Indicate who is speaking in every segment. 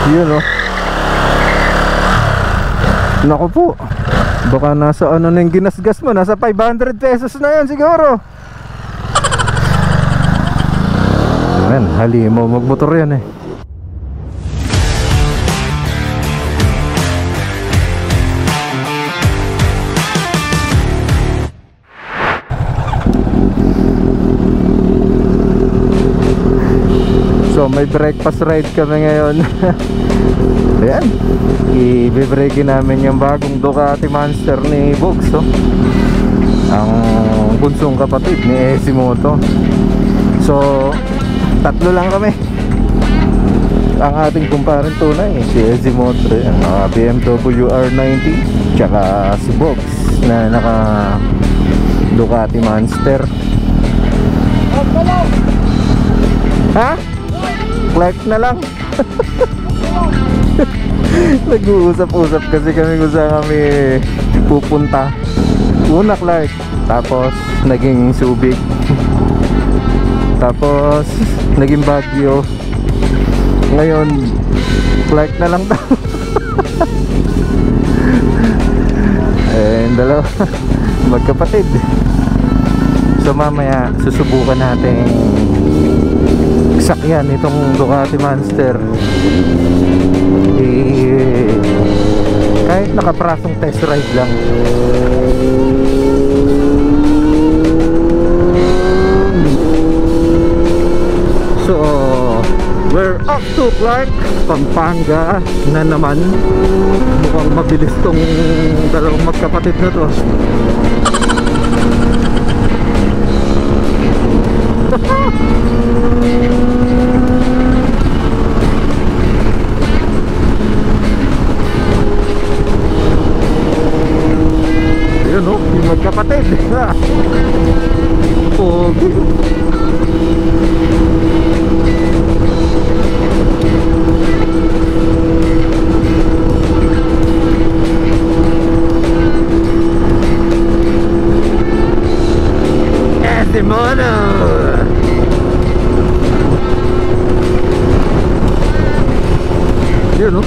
Speaker 1: Yun oh. Naku po, baka nasa ano na yung ginasgas mo, nasa 500 pesos na yan siguro. Ayan, halimaw magmotor yan eh. So may breakfast ride kami ngayon. Ayan, i-breakin namin yung bagong Ducati Monster ni Bogs oh. Ang bunsong kapatid ni Esimoto. So tatlo lang kami. Ang ating kumparin tunay si Esimoto, ang BMW R90, tsaka si Bogs na naka Ducati Monster. Ha? Clark na lang. Nag-uusap-usap kasi kami kung saan kami pupunta. Una Clark, tapos naging Subic, tapos naging Baguio. Ngayon Clark na lang daw. Eh, dalawa magkapatid. So mamaya susubukan natin sakyan itong Ducati Monster. Kahit nakaprasong test ride lang. So we're up to Clark, Pampanga na naman. Mukhang mabilis tong dalawang magkapatid na to. Yun o, yung magkapatid. Pogi. Esimoto. Yun o.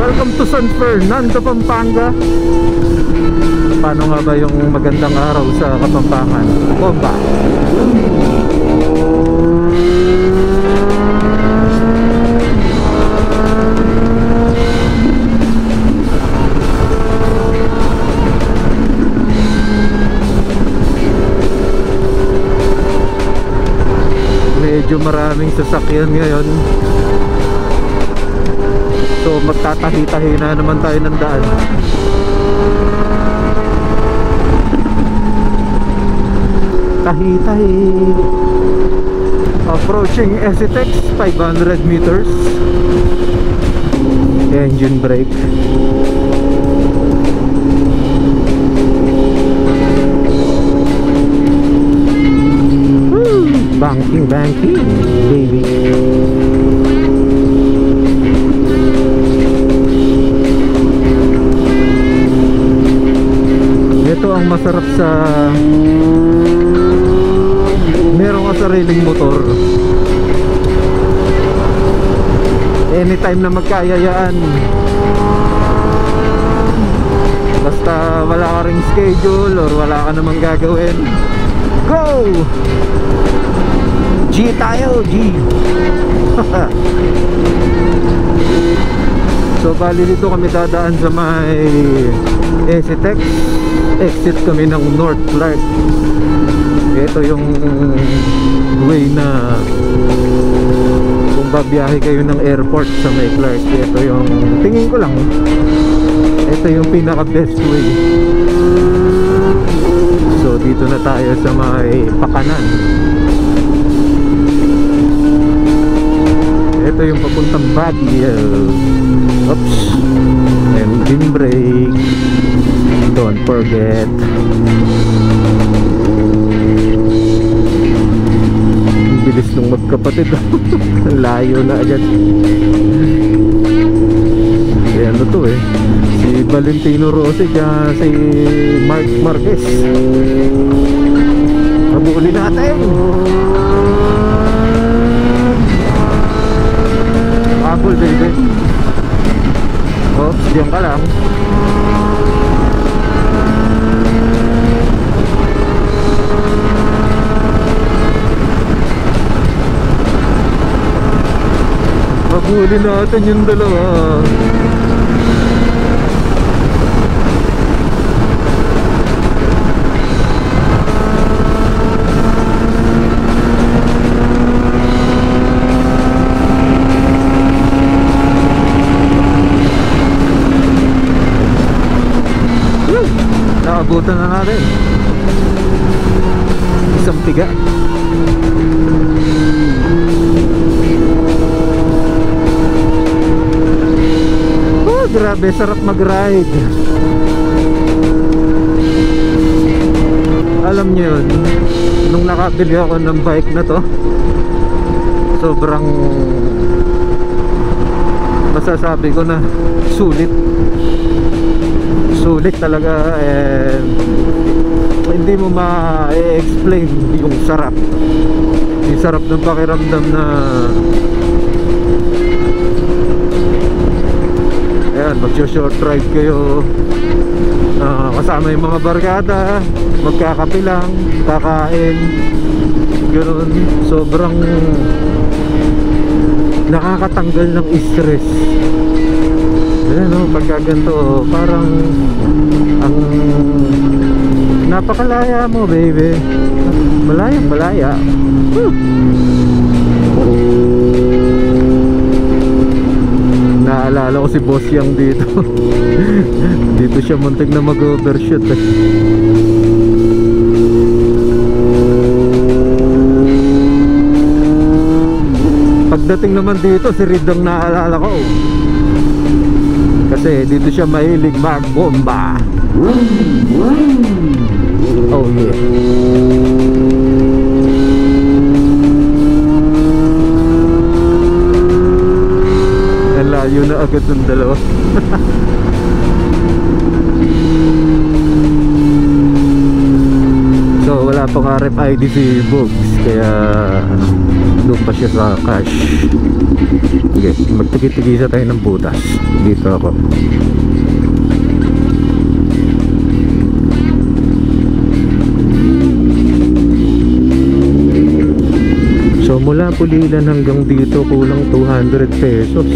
Speaker 1: Welcome to San Fernando, Pampanga. Paano nga ba yung magandang araw sa Kapampangan? Bomba. Medyo maraming sasakyan ngayon. So magtatahi-tahi na naman tayo ng daan. Tahi-tahi. Approaching Esitex, 500 meters. Engine brake. Banking, banking, baby. Ito ang masarap sa meron ka sariling motor. Anytime na magkayayaan, basta wala ka ring schedule or wala ka namang gagawin, go! G tayo, G. So bali dito kami dadaan sa may Esitex. Exit kami ng North Clark. Ito yung way na kung babiyahe kayo ng airport sa may Clark. Ito yung tingin ko lang, ito yung pinaka best way. So dito na tayo sa may Pakanan. Ito yung papuntang Baguio. Oops. Engine brake. Don't forget. Ang bilis nung magkapatid. Ang layo na agad. Eh ano to eh, si Valentino Rossi kaya si Mark Marquez. Habulin natin. Diyan ka lang. Paguli natin yung dalawa. Nakabutan na natin. Isang piga. Oh, grabe, sarap mag-ride. Alam nyo yun, nung nakabili ako ng bike na to, sobrang masasabi ko na sulit. Sulit talaga, and hindi mo ma-explain yung sarap. Yung sarap ng pakiramdam na ayan, mag-short ride kayo, kasama yung mga barkada, magkakape lang, kakain, ganoon. Sobrang nakakatanggal ng stress. Ayan, no, pagka ganito, parang ang napakalaya mo, baby. Malayang malaya. Naalala ko si Boss Yang dito. Dito siya muntik na mag-overshoot eh. Pagdating naman dito, si Reed ang naalala ko. Kasi dito siya mahilig mag-bomba. Oh yeah. Ang layo na agad ng dalawa. So wala pang RFID si Bugs, kaya doon pa siya sa cash. Okay, magtigi-tigisa tayo ng butas. Dito ako. So mula Pulilan hanggang dito kulang 200 pesos.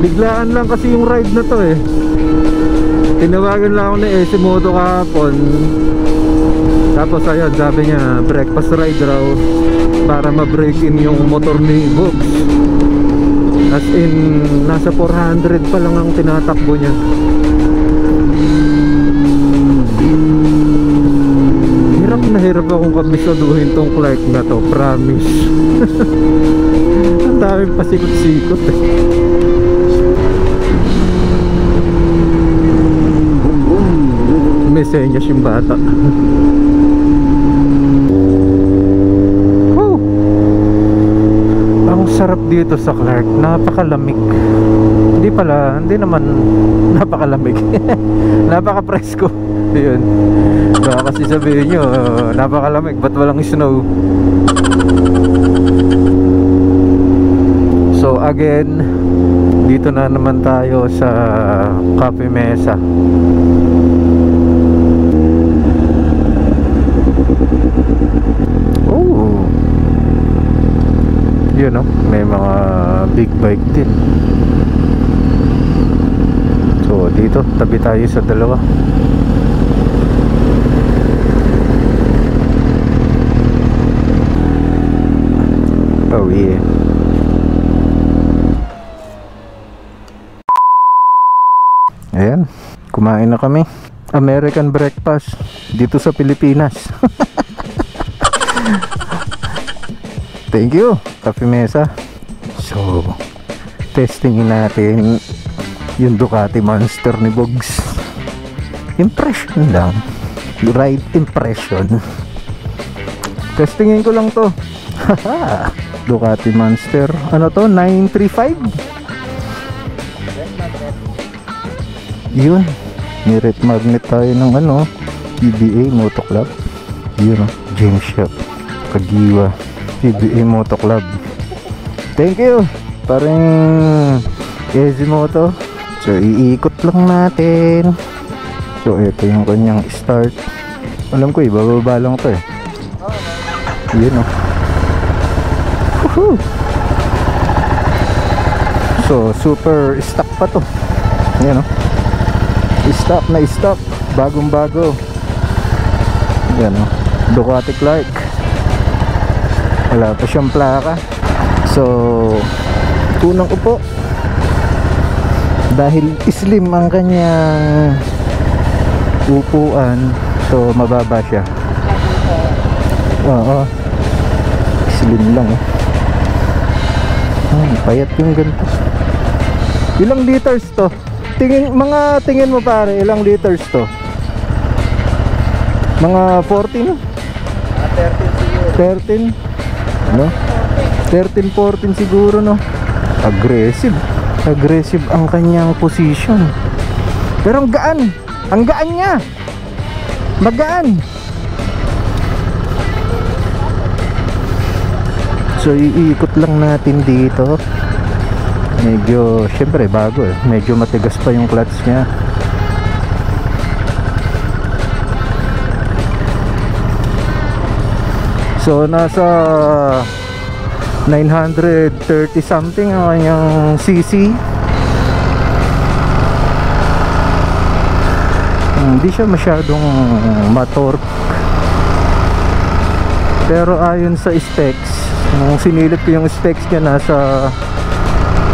Speaker 1: Biglaan lang kasi yung ride na to eh. Tinawagan lang ako ni Esimoto kahapon. Tapos ayun, sabi niya breakfast ride raw para ma-break in yung motor ni Bugs. As in, nasa 400 pa lang ang tinatakbo niya. Hirap akong kamisaduhin tong Clark na to, promise. Ang daming pasikot-sikot eh. May senyas yung bata. Oh, ang sarap dito sa Clark. Napakalamig. Hindi naman napakalamig. Napaka-presko. Yun. Baka kasi sabihin nyo, napakalamig, ba't walang snow? So again, dito na naman tayo sa Cafe Mesa. Yun, no? May mga big bike din. So dito, tabi tayo sa dalawa. Oh yeah. Ayan, kumain na kami. American breakfast dito sa Pilipinas. Thank you, Cafe Mesa. So, testingin natin yung Ducati Monster ni Bugs. Impression lang. Ride impression. Testingin ko lang to. Ducati Monster. Ano to? 935? Yun. Niret magnet tayo ng ano, PBA Moto Club. Yun o. James Shop. Kagiwa. PBA Moto Club. Thank you. Parang easy moto. So iikot lang natin. So ito yung kanyang start. Alam ko ibababa lang to eh. Yun o. Woohoo! So super stock pa to. Yan o. Stock na stock. Bagong bago. Yan o. Ducati Clark. Wala pa siyang plaka. So unang upo. Dahil slim ang kanyang upuan, so mababa siya. Oo. Slim lang eh. Payat yung ganito. Ilang liters to? Tingin mo pare, ilang liters to? Mga 14 no? 13 siguro. 13? Ano? 13-14 siguro no? Aggressive ang kanyang position. Pero ang gaan. Ang gaan niya. Magaan. So iikot lang natin dito. Medyo, syempre bago eh. Medyo matigas pa yung clutch niya. So nasa 930 something ang kanyang cc. Hindi siya masyadong matorque. Pero ayon sa specs, nung sinilip ko yung specs niya, nasa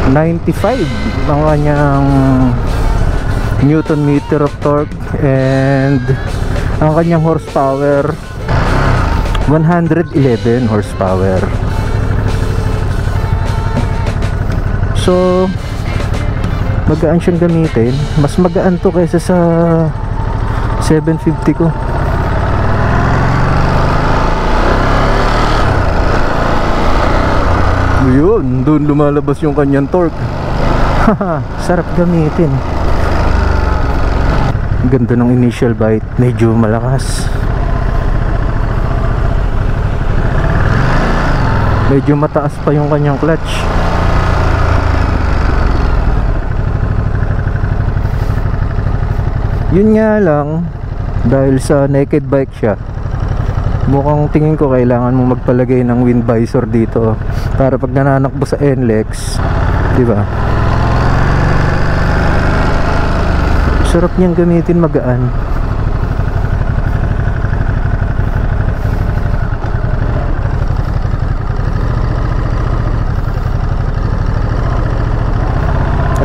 Speaker 1: 95 ang kanyang newton meter of torque, and ang kanyang horsepower 111 horsepower. So magaan siyang gamitin. Mas magaan to kaysa sa 750 ko. Yun, doon lumalabas yung kanyang torque. Sarap gamitin. Ganda ng initial bite. Medyo malakas. Medyo mataas pa yung kanyang clutch. Yun nga lang, dahil sa naked bike siya, mukhang tingin ko kailangan mo magpalagay ng wind visor dito para pag nananakbo sa NLEX, di ba? Sarap niyang gamitin, magaan.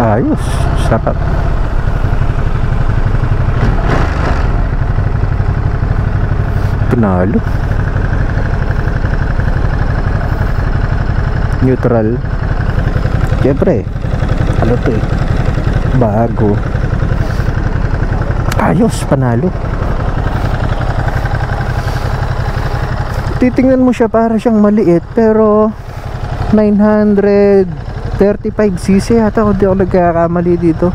Speaker 1: Ayos, sarap. Panalo. Neutral. Siyempre, ano to eh, bago. Ayos, panalo. Titingnan mo siya para siyang maliit, pero 935cc yata kung di ako nagkakamali dito.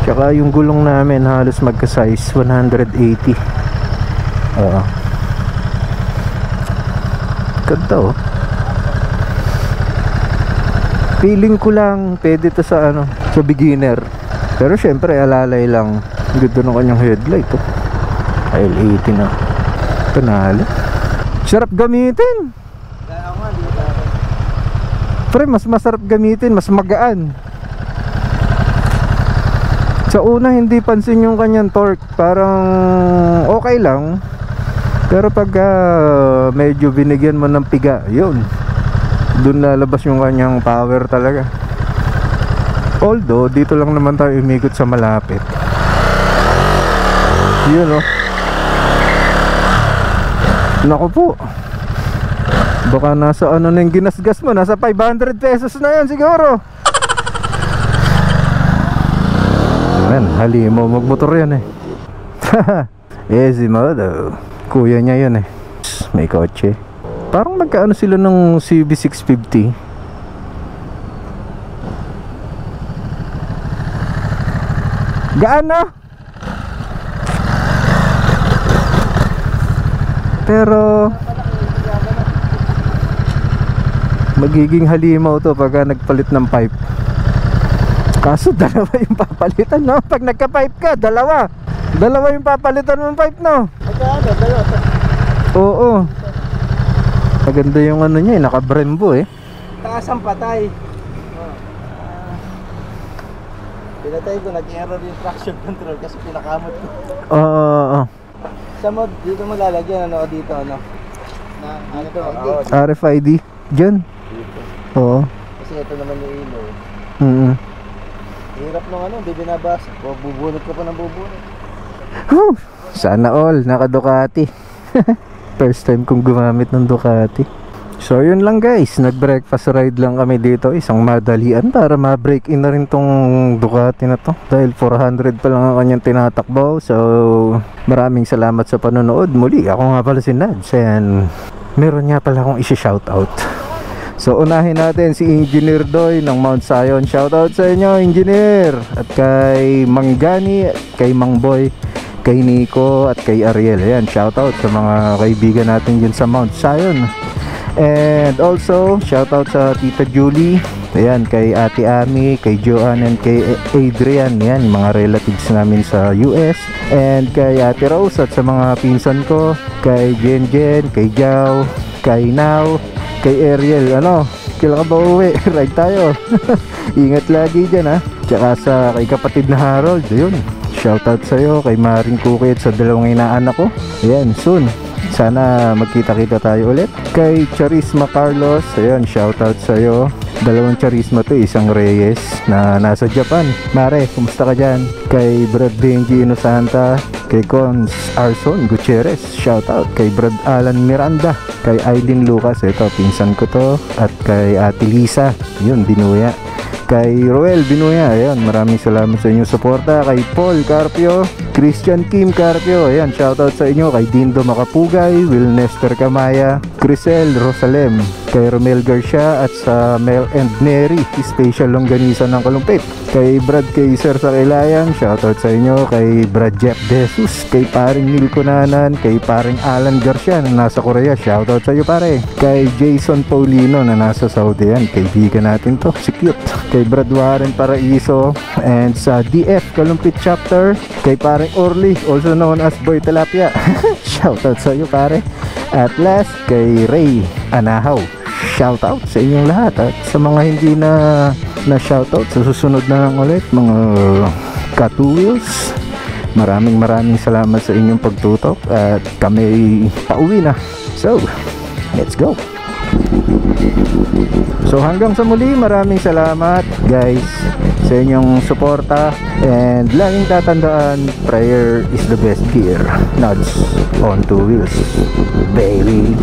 Speaker 1: Tsaka yung gulong namin halos magka-size 180. Ganda oh. Feeling ko lang pwede to sa ano, sa beginner. Pero syempre alalay lang. Ganda ng kanyang headlight oh. L80 na. Panalo. Sarap gamitin. Pre, mas masarap gamitin, mas magaan. Sa una hindi pansin yung kanyang torque, parang okay lang. Pero pag medyo binigyan mo ng piga, yun, dun lalabas yung kanyang power talaga. Although dito lang naman tayo umikot sa malapit. Yun oh. Naku po, baka nasa ano na yung ginasgas mo, nasa 500 pesos na yan siguro. Ayan, halimo magmotor yan eh. Ezimodo. Kuya niya yun eh. May kotse. Parang magkaano sila ng CB650. Gaano? Pero magiging halimaw to pagka nagpalit ng pipe. Kaso dalawa yung papalitan, no? Pag nagka-pipe ka, dalawa yung papalitan ng pipe, no? Oo. Maganda yung ano niya, naka-Brembo eh.
Speaker 2: Taas ang patay. Pinatay ko, nag-error yung traction control kasi pinakamot ko.
Speaker 1: Oo.
Speaker 2: Sa mod, dito mo lalagyan, ano, dito, ano? Ano to?
Speaker 1: RFID dyan. Oo.
Speaker 2: Kasi ito naman yung ilaw. Hirap nung ano, hindi binabasa. Bubunot ka pa ng bubunot.
Speaker 1: Whew. Sana all, naka Ducati. First time kong gumamit ng Ducati. So yun lang guys, nag-breakfast ride lang kami dito. Isang madalian para ma-break in na rin tong Ducati na to. Dahil 400 pa lang ang kanyang tinatakbo. So maraming salamat sa panonood. Muli, ako nga pala si Nads. And meron nga pala akong isi-shoutout. So unahin natin si Engineer Doy ng Mount Zion. Shoutout sa inyo, Engineer. At kay Mang Gani, kay Mang Boy, kay Nico at kay Ariel. Ayan, shoutout sa mga kaibigan natin dyan sa Mount Zion. And also shoutout sa Tita Julie. Ayan, kay Ate Ami, kay Joanne and kay Adrian. Ayan, yung mga relatives namin sa US. And kay Ate Rose at sa mga pinsan ko, kay Jen Jen, kay Jao, kay Now, kay Ariel. Ano, kailan ka ba uwi? Ride tayo. Ingat lagi dyan ha. Tsaka sa kay kapatid na Harold. Ayun, shoutout sa'yo, kay Maring Cookie at sa dalawang inaanak ko. Ayan, soon sana magkita-kita tayo ulit. Kay Charisma Carlos, ayun, shoutout sa'yo. Dalawang Charisma to, isang Reyes na nasa Japan. Mare, kumusta ka dyan? Kay Brad Benji Inosanta, kay Cons Arson Gutierrez, shoutout. Kay Brad Alan Miranda, kay Aileen Lucas, ito pinsan ko to. At kay Ate Lisa, yun, Binuya. Kay Roel Binuya, ayan, maraming salamat sa inyong suporta. Kay Paul Carpio, Christian Kim Carpio, ayan, shoutout sa inyo. Kay Dindo Makapugay, Will Nestor Kamaya, Crisel Rosalem, kay Romel Garcia at sa Mel and Neri, special longganisa ng Kalumpit. Kay Brad Kaiser sa Kilayan, shoutout sa inyo. Kay Brad Jeff Jesus, kay paring Neil Kunanan, kay paring Alan Garcia na nasa Korea, shoutout sa iyo pare. Kay Jason Paulino na nasa Saudi, yan, kaibigan natin to, si Cute. Kay Brad Warren Paraiso, and sa DF Kalumpit chapter, kay paring Orly, also known as Boy Tilapia. Shoutout sa iyo pare. At last, kay Ray Anahaw, shoutout sa inyong lahat. At sa mga hindi na shoutout, sa susunod na lang ulit mga Katuwils, maraming salamat sa inyong pagtutok. At kami pauwi na. So, let's go. So hanggang sa muli, maraming salamat guys sa inyong suporta. And laging tatandaan, prayer is the best gear. Nods on two wheels, baby.